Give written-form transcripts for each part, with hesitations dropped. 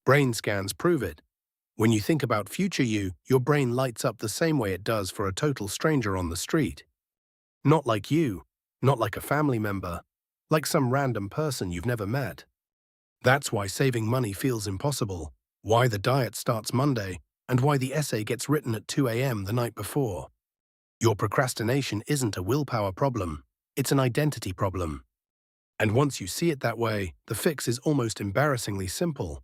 Brain scans prove it. When you think about future you, your brain lights up the same way it does for a total stranger on the street. Not like you, not like a family member, like some random person you've never met. That's why saving money feels impossible, why the diet starts Monday, and why the essay gets written at 2 a.m. the night before. Your procrastination isn't a willpower problem, it's an identity problem. And once you see it that way, the fix is almost embarrassingly simple.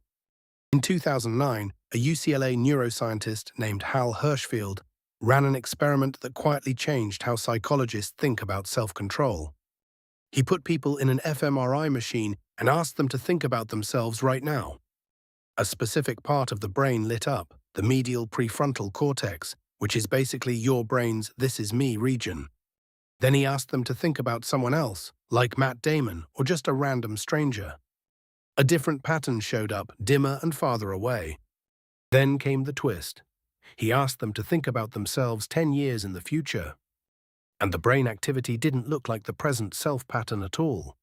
In 2009, a UCLA neuroscientist named Hal Hershfield ran an experiment that quietly changed how psychologists think about self-control. He put people in an fMRI machine and asked them to think about themselves right now. A specific part of the brain lit up, the medial prefrontal cortex, which is basically your brain's "this is me" region. Then he asked them to think about someone else, like Matt Damon or just a random stranger. A different pattern showed up, dimmer and farther away. Then came the twist. He asked them to think about themselves 10 years in the future. And the brain activity didn't look like the present self pattern at all.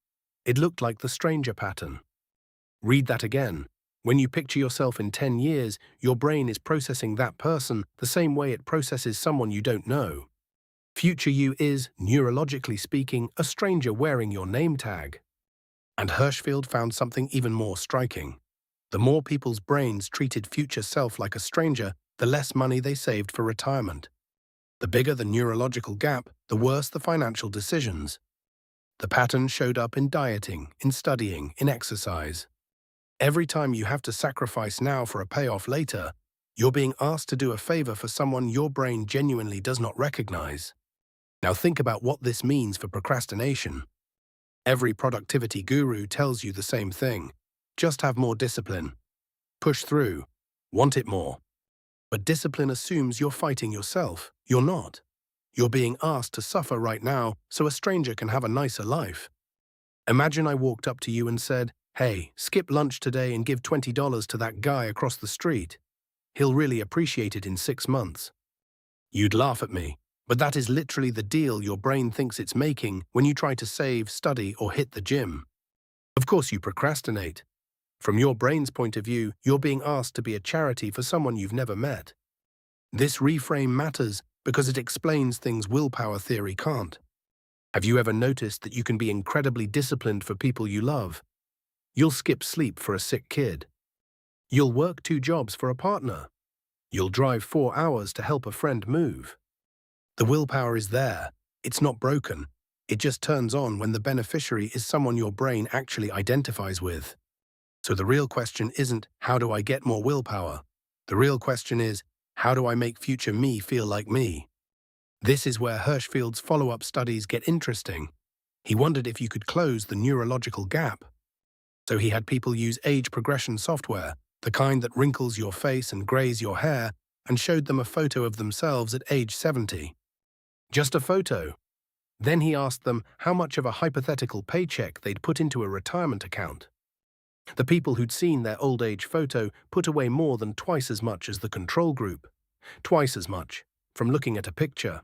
It looked like the stranger pattern. Read that again. When you picture yourself in 10 years, your brain is processing that person the same way it processes someone you don't know. Future you is, neurologically speaking, a stranger wearing your name tag. And Hershfield found something even more striking. The more people's brains treated future self like a stranger, the less money they saved for retirement. The bigger the neurological gap, the worse the financial decisions. The pattern showed up in dieting, in studying, in exercise. Every time you have to sacrifice now for a payoff later, you're being asked to do a favor for someone your brain genuinely does not recognize. Now think about what this means for procrastination. Every productivity guru tells you the same thing. Just have more discipline. Push through. Want it more. But discipline assumes you're fighting yourself. You're not. You're being asked to suffer right now so a stranger can have a nicer life. Imagine I walked up to you and said, "Hey, skip lunch today and give $20 to that guy across the street. He'll really appreciate it in 6 months." You'd laugh at me, but that is literally the deal your brain thinks it's making when you try to save, study, or hit the gym. Of course you procrastinate. From your brain's point of view, you're being asked to be a charity for someone you've never met. This reframe matters because it explains things willpower theory can't. Have you ever noticed that you can be incredibly disciplined for people you love? You'll skip sleep for a sick kid. You'll work 2 jobs for a partner. You'll drive 4 hours to help a friend move. The willpower is there. It's not broken. It just turns on when the beneficiary is someone your brain actually identifies with. So the real question isn't, how do I get more willpower? The real question is, how do I make future me feel like me? This is where Hershfield's follow-up studies get interesting. He wondered if you could close the neurological gap. So he had people use age progression software, the kind that wrinkles your face and grays your hair, and showed them a photo of themselves at age 70. Just a photo. Then he asked them how much of a hypothetical paycheck they'd put into a retirement account. The people who'd seen their old age photo put away more than twice as much as the control group. Twice as much, from looking at a picture.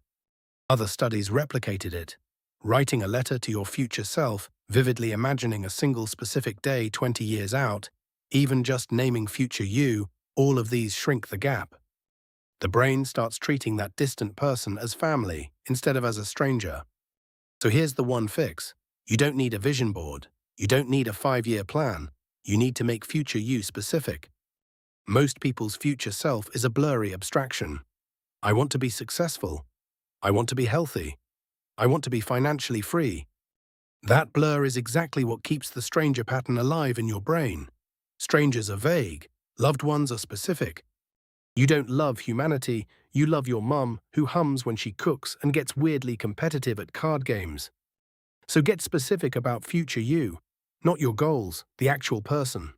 Other studies replicated it. Writing a letter to your future self, vividly imagining a single specific day 20 years out, even just naming future you, all of these shrink the gap. The brain starts treating that distant person as family instead of as a stranger. So here's the one fix. You don't need a vision board. You don't need a 5-year plan. You need to make future you specific. Most people's future self is a blurry abstraction. I want to be successful. I want to be healthy. I want to be financially free. That blur is exactly what keeps the stranger pattern alive in your brain. Strangers are vague. Loved ones are specific. You don't love humanity, you love your mum who hums when she cooks and gets weirdly competitive at card games. So get specific about future you, not your goals, the actual person.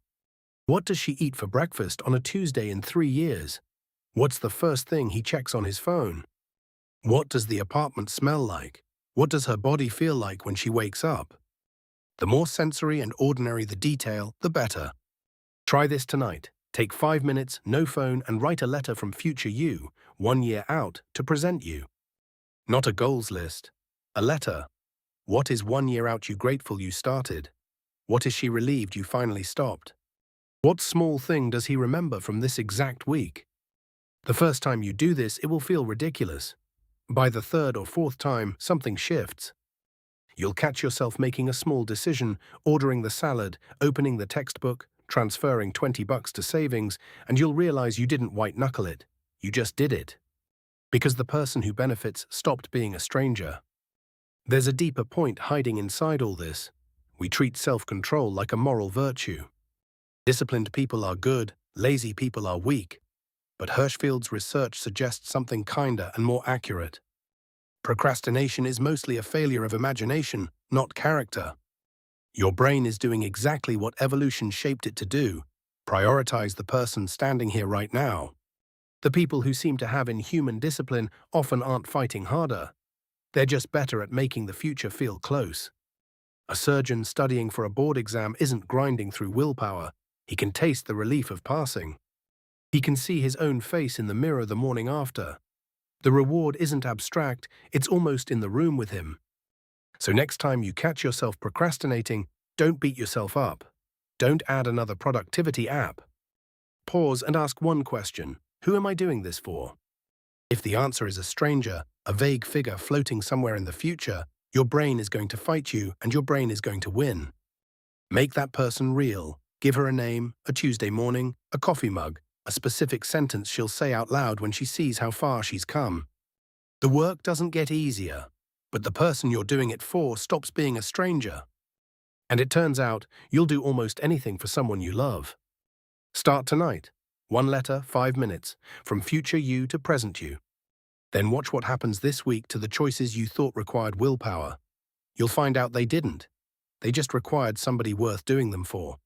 What does she eat for breakfast on a Tuesday in 3 years? What's the first thing he checks on his phone? What does the apartment smell like? What does her body feel like when she wakes up? The more sensory and ordinary the detail, the better. Try this tonight. Take 5 minutes, no phone, and write a letter from future you, 1 year out, to present you. Not a goals list. A letter. What is 1 year out you grateful you started? What is she relieved you finally stopped? What small thing does he remember from this exact week? The first time you do this, it will feel ridiculous. By the third or fourth time, something shifts. You'll catch yourself making a small decision, ordering the salad, opening the textbook, transferring $20 to savings, and you'll realize you didn't white-knuckle it. You just did it. Because the person who benefits stopped being a stranger. There's a deeper point hiding inside all this. We treat self-control like a moral virtue. Disciplined people are good, lazy people are weak. But Hershfield's research suggests something kinder and more accurate. Procrastination is mostly a failure of imagination, not character. Your brain is doing exactly what evolution shaped it to do: prioritize the person standing here right now. The people who seem to have inhuman discipline often aren't fighting harder. They're just better at making the future feel close. A surgeon studying for a board exam isn't grinding through willpower. He can taste the relief of passing. He can see his own face in the mirror the morning after. The reward isn't abstract, it's almost in the room with him. So next time you catch yourself procrastinating, don't beat yourself up. Don't add another productivity app. Pause and ask one question: who am I doing this for? If the answer is a stranger, a vague figure floating somewhere in the future, your brain is going to fight you and your brain is going to win. Make that person real. Give her a name, a Tuesday morning, a coffee mug, a specific sentence she'll say out loud when she sees how far she's come. The work doesn't get easier, but the person you're doing it for stops being a stranger. And it turns out you'll do almost anything for someone you love. Start tonight. 1 letter, 5 minutes, from future you to present you. Then watch what happens this week to the choices you thought required willpower. You'll find out they didn't. They just required somebody worth doing them for.